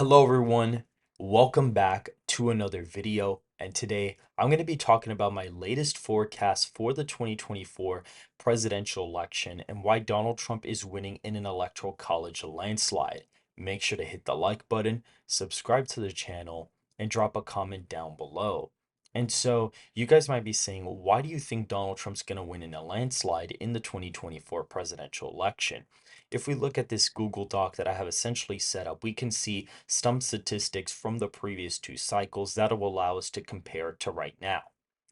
Hello everyone, welcome back to another video, and today I'm going to be talking about my latest forecast for the 2024 presidential election and why Donald Trump is winning in an electoral college landslide. Make sure to hit the like button, subscribe to the channel, and drop a comment down below. And so you guys might be saying, why do you think Donald Trump's going to win in a landslide in the 2024 presidential election? If we look at this Google Doc that I have essentially set up, we can see some statistics from the previous two cycles that will allow us to compare to right now.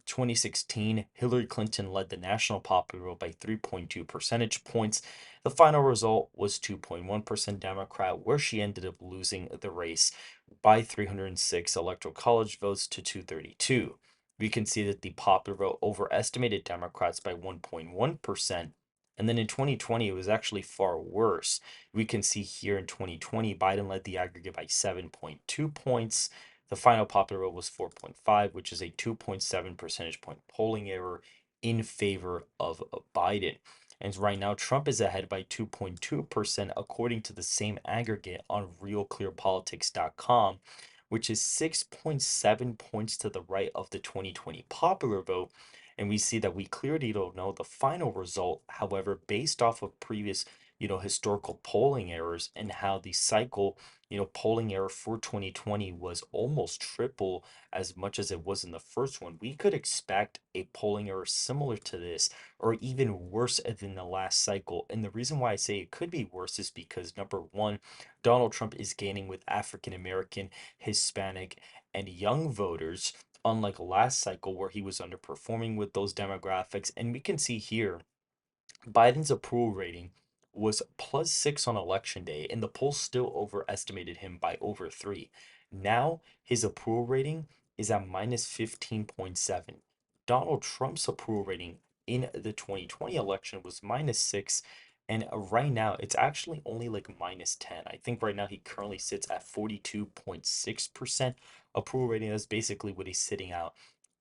2016, Hillary Clinton led the national popular vote by 3.2 percentage points. The final result was 2.1% Democrat, where she ended up losing the race by 306 electoral college votes to 232. We can see that the popular vote overestimated Democrats by 1.1%. And then in 2020, it was actually far worse. We can see here in 2020, Biden led the aggregate by 7.2 points. The final popular vote was 4.5, which is a 2.7 percentage point polling error in favor of Biden. And right now, Trump is ahead by 2.2% according to the same aggregate on realclearpolitics.com, which is 6.7 points to the right of the 2020 popular vote. And we see that we clearly don't know the final result. However, based off of previous, historical polling errors and how the cycle, polling error for 2020 was almost triple as much as it was in the first one, we could expect a polling error similar to this or even worse than the last cycle. And the reason why I say it could be worse is because number one, Donald Trump is gaining with African American, Hispanic, and young voters, unlike last cycle where he was underperforming with those demographics. And we can see here Biden's approval rating was +6 on election day, and the poll still overestimated him by over 3. Now his approval rating is at -15.7. Donald Trump's approval rating in the 2020 election was -6, and right now it's actually only like -10. I think right now he currently sits at 42.6% approval rating. That's basically what he's sitting out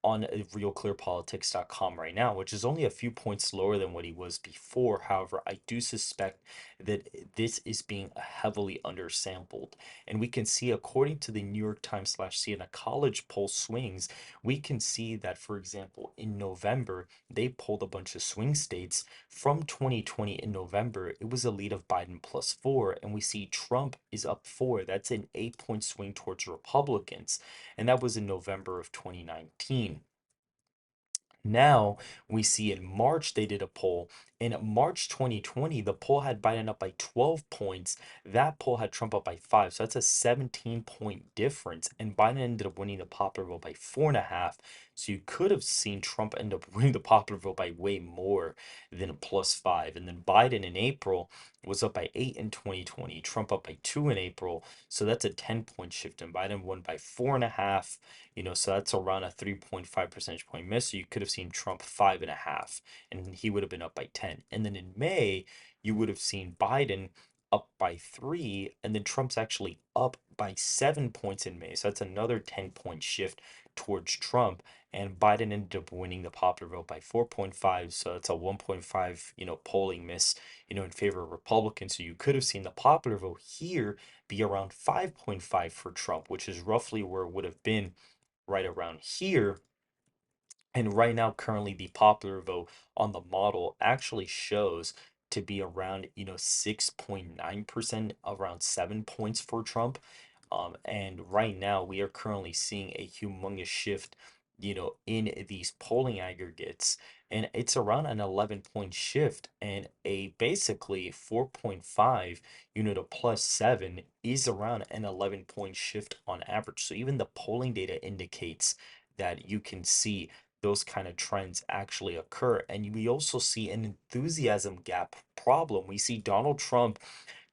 on realclearpolitics.com right now, which is only a few points lower than what he was before. However, I do suspect that this is being heavily undersampled. And we can see, according to the New York Times slash CNN college poll swings, we can see that, for example, in November, they polled a bunch of swing states from 2020 in November. It was a lead of Biden +4, and we see Trump is up 4. That's an 8-point swing towards Republicans, and that was in November of 2019. Now we see in March they did a poll. In March 2020, the poll had Biden up by 12 points. That poll had Trump up by 5. So that's a 17-point difference. And Biden ended up winning the popular vote by 4.5. So you could have seen Trump end up winning the popular vote by way more than a +5. And then Biden in April was up by 8 in 2020. Trump up by 2 in April. So that's a 10-point shift. And Biden won by 4.5. So that's around a 3.5 percentage point miss. So you could have seen Trump 5.5, and he would have been up by 10. And then in May, you would have seen Biden up by 3, and then Trump's actually up by 7 points in May. So that's another 10-point shift towards Trump. And Biden ended up winning the popular vote by 4.5. So it's a 1.5, polling miss, in favor of Republicans. So you could have seen the popular vote here be around 5.5 for Trump, which is roughly where it would have been right around here. And right now, currently, the popular vote on the model actually shows to be around, 6.9%, around 7 points for Trump. And right now, we are currently seeing a humongous shift, in these polling aggregates. And it's around an 11-point shift, and a basically 4.5, to +7 is around an 11-point shift on average. So even the polling data indicates that you can see those kind of trends actually occur. And we also see an enthusiasm gap problem. We see Donald Trump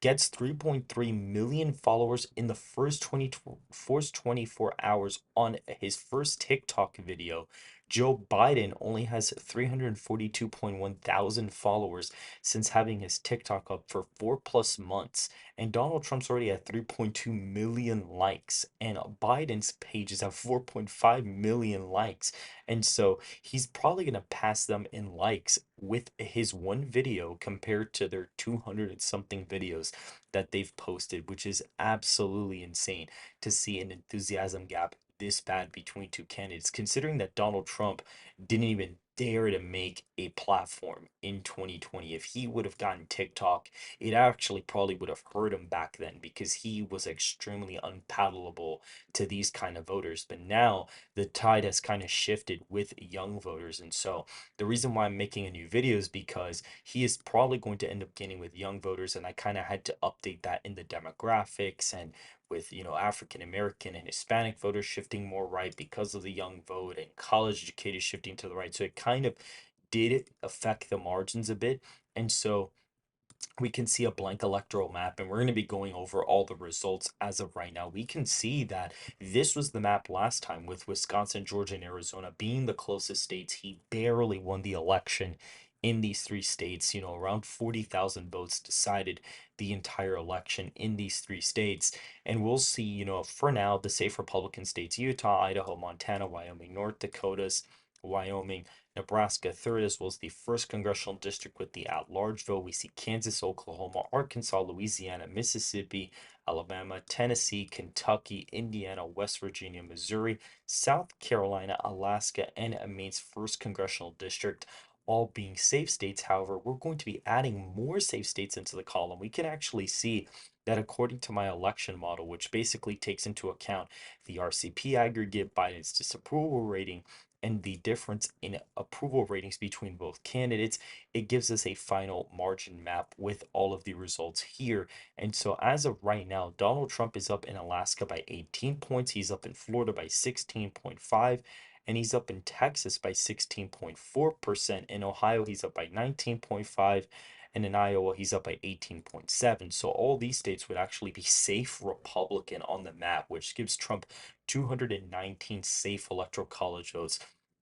gets 3.3 million followers in the first 24 hours on his first TikTok video. Joe Biden only has 342.1 thousand followers since having his TikTok up for 4+ months. And Donald Trump's already at 3.2 million likes. And Biden's page is at 4.5 million likes. And so he's probably going to pass them in likes with his one video compared to their 200 and something videos that they've posted, which is absolutely insane to see an enthusiasm gap this bad between two candidates, considering that Donald Trump didn't even dare to make a platform in 2020. If he would have gotten TikTok, it actually probably would have hurt him back then because he was extremely unpalatable to these kind of voters. But now the tide has kind of shifted with young voters. And so the reason why I'm making a new video is because he is probably going to end up gaining with young voters. And I kind of had to update that in the demographics and with African American and Hispanic voters shifting more right because of the young vote and college educated shifting to the right. So it kind of did affect the margins a bit. And so we can see a blank electoral map, and we're going to be going over all the results as of right now. We can see that this was the map last time with Wisconsin, Georgia, and Arizona being the closest states. He barely won the election in these three states. Around 40,000 votes decided the entire election in these three states. And we'll see, for now, the safe Republican states: Utah, Idaho, Montana, Wyoming, North Dakotas, Wyoming, Nebraska third, as well as the first congressional district with the at-large vote. We see Kansas, Oklahoma, Arkansas, Louisiana, Mississippi, Alabama, Tennessee, Kentucky, Indiana, West Virginia, Missouri, South Carolina, Alaska, and Maine's first congressional district, all being safe states. However, we're going to be adding more safe states into the column. We can actually see that according to my election model, which basically takes into account the RCP aggregate, Biden's disapproval rating, and the difference in approval ratings between both candidates, it gives us a final margin map with all of the results here. And so as of right now, Donald Trump is up in Alaska by 18 points. He's up in Florida by 16.5, and he's up in Texas by 16.4%. In Ohio, he's up by 19.5. And in Iowa, he's up by 18.7. So all these states would actually be safe Republican on the map, which gives Trump 219 safe electoral college votes.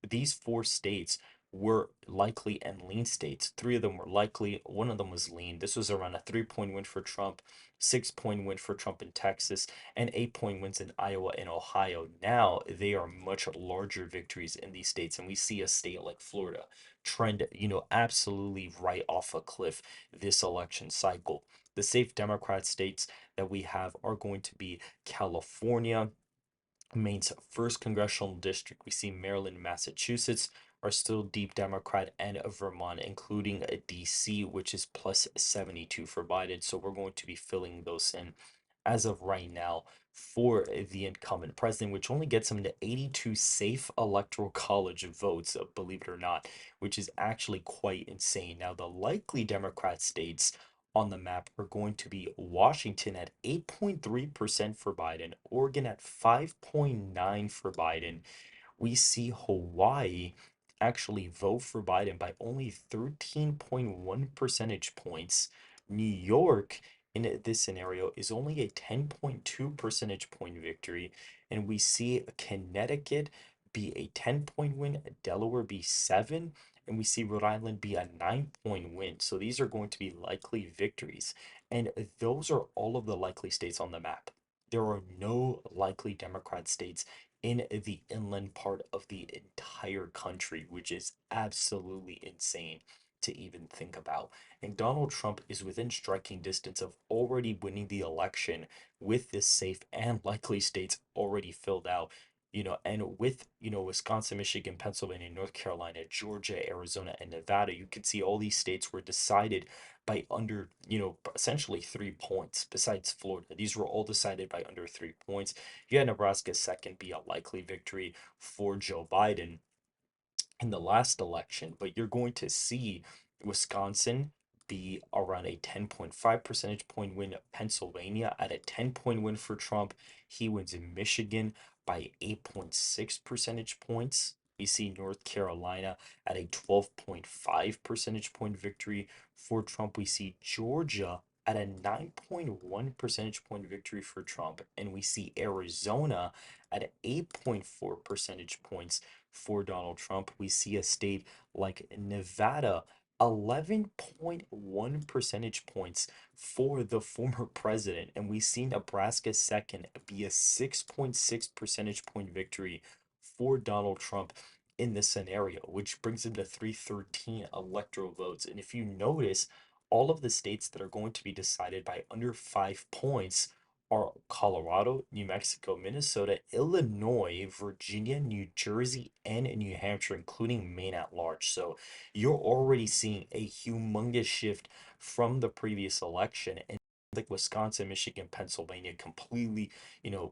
These four states were likely and lean states. Three of them were likely, one of them was lean. This was around a 3-point win for Trump, 6-point win for Trump in Texas, and 8-point wins in Iowa and Ohio. Now they are much larger victories in these states, and we see a state like Florida trend, absolutely right off a cliff this election cycle. The safe Democrat states that we have are going to be California, Maine's first congressional district. We see Maryland and Massachusetts are still deep Democrat, and Vermont, including a DC, which is plus 72 for Biden. So we're going to be filling those in as of right now for the incumbent president, which only gets him to 82 safe electoral college votes, believe it or not, which is actually quite insane. Now, the likely Democrat states on the map are going to be Washington at 8.3% for Biden, Oregon at 5.9 for Biden. We see Hawaii actually vote for Biden by only 13.1 percentage points. New York in this scenario is only a 10.2 percentage point victory, and we see Connecticut be a 10-point win, Delaware be 7, and we see Rhode Island be a 9-point win. So these are going to be likely victories. And those are all of the likely states on the map. There are no likely Democrat states in the inland part of the entire country, which is absolutely insane to even think about. And Donald Trump is within striking distance of already winning the election with this safe and likely states already filled out. And with, Wisconsin, Michigan, Pennsylvania, North Carolina, Georgia, Arizona, and Nevada, you can see all these states were decided by under, essentially 3 points, besides Florida. These were all decided by under 3 points. You had Nebraska second be a likely victory for Joe Biden in the last election, but you're going to see Wisconsin be around a 10.5 percentage point win, Pennsylvania at a 10-point win for Trump. He wins in Michigan by 8.6 percentage points. We see North Carolina at a 12.5 percentage point victory for Trump. We see Georgia at a 9.1 percentage point victory for Trump, and we see Arizona at 8.4 percentage points for Donald Trump. We see a state like Nevada, 11.1 percentage points for the former president, and we see Nebraska second be a 6.6 percentage point victory for Donald Trump in this scenario, which brings him to 313 electoral votes. And if you notice, all of the states that are going to be decided by under 5 points are Colorado, New Mexico, Minnesota, Illinois, Virginia, New Jersey, and New Hampshire, including Maine at large. So you're already seeing a humongous shift from the previous election. And like Wisconsin, Michigan, Pennsylvania, completely,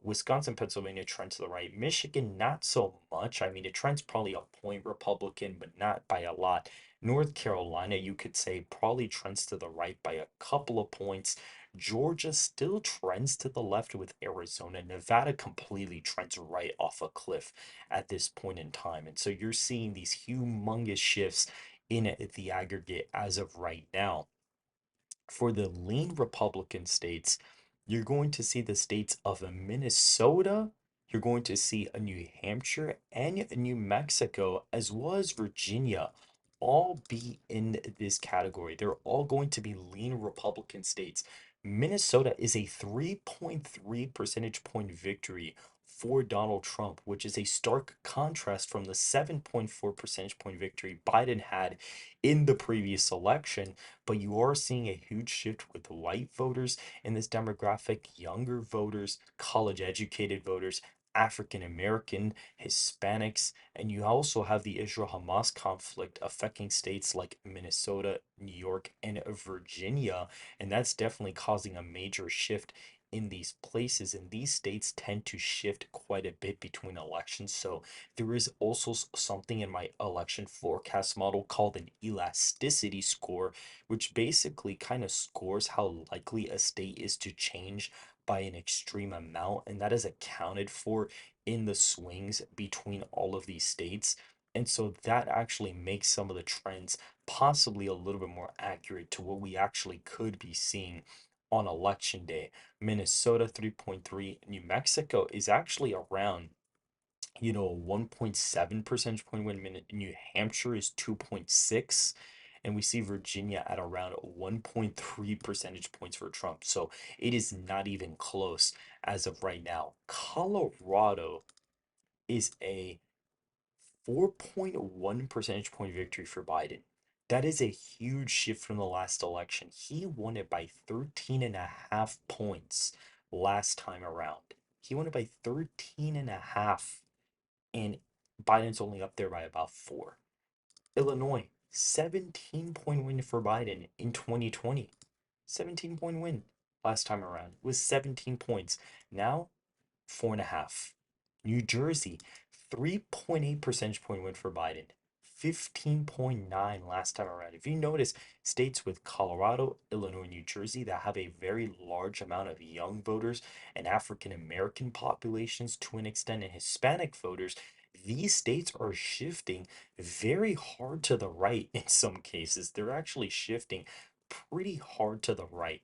Wisconsin, Pennsylvania trend to the right. Michigan, not so much. I mean, it trends probably a point Republican, but not by a lot. North Carolina, you could say, probably trends to the right by a couple of points. Georgia still trends to the left with Arizona. Nevada completely trends right off a cliff at this point in time. And so you're seeing these humongous shifts in the aggregate as of right now. For the lean Republican states, you're going to see the states of Minnesota, you're going to see a New Hampshire and New Mexico, as well as Virginia, all be in this category. They're all going to be lean Republican states. Minnesota is a 3.3 percentage point victory for Donald Trump, which is a stark contrast from the 7.4 percentage point victory Biden had in the previous election. But you are seeing a huge shift with white voters in this demographic, younger voters, college educated voters, African American, Hispanics, and you also have the Israel Hamas conflict affecting states like Minnesota, New York, and Virginia. And that's definitely causing a major shift in these places. And these states tend to shift quite a bit between elections. So there is also something in my election forecast model called an elasticity score, which basically kind of scores how likely a state is to change by an extreme amount. And that is accounted for in the swings between all of these states. And so that actually makes some of the trends possibly a little bit more accurate to what we actually could be seeing on election day. Minnesota 3.3, New Mexico is actually around 1.7 percentage point win. New Hampshire is 2.6, and we see Virginia at around 1.3 percentage points for Trump. So it is not even close as of right now. Colorado is a 4.1 percentage point victory for Biden. That is a huge shift from the last election. He won it by 13 and a half points last time around. He won it by 13 and a half, and Biden's only up there by about four. Illinois, 17-point win for Biden in 2020. 17-point win last time around was 17 points. Now, 4.5. New Jersey, 3.8 percentage point win for Biden. 15.9 last time around. If you notice, states with Colorado, Illinois, New Jersey that have a very large amount of young voters and African American populations to an extent, and Hispanic voters, these states are shifting very hard to the right in some cases. They're actually shifting pretty hard to the right.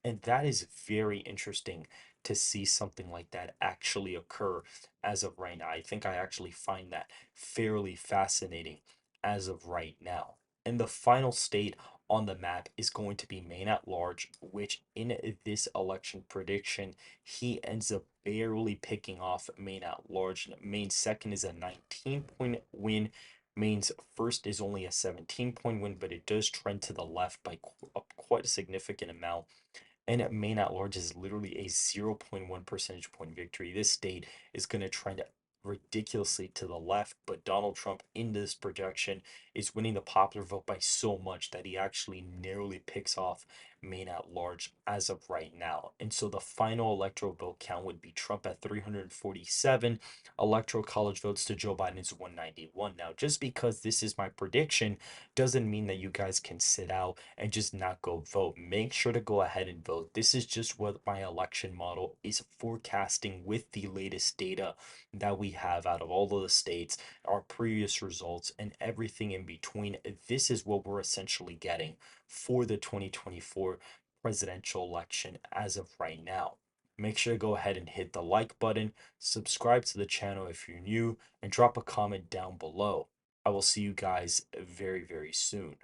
And that is very interesting to see something like that actually occur as of right now. I think I actually find that fairly fascinating as of right now. And the final state on the map is going to be Maine at large, which in this election prediction, he ends up barely picking off Maine at large. Maine's second is a 19-point win. Maine's first is only a 17-point win, but it does trend to the left by quite a significant amount. And Maine at large is literally a 0.1 percentage point victory. This state is going to trend ridiculously to the left, but Donald Trump in this projection is winning the popular vote by so much that he actually narrowly picks off Maine at large as of right now. And so the final electoral vote count would be Trump at 347, electoral college votes to Joe Biden is 191. Now, just because this is my prediction doesn't mean that you guys can sit out and just not go vote. Make sure to go ahead and vote. This is just what my election model is forecasting with the latest data that we have out of all of the states, our previous results, and everything in between. This is what we're essentially getting for the 2024 presidential election as of right now. Make sure to go ahead and hit the like button, subscribe to the channel if you're new, and drop a comment down below. I will see you guys very, very soon.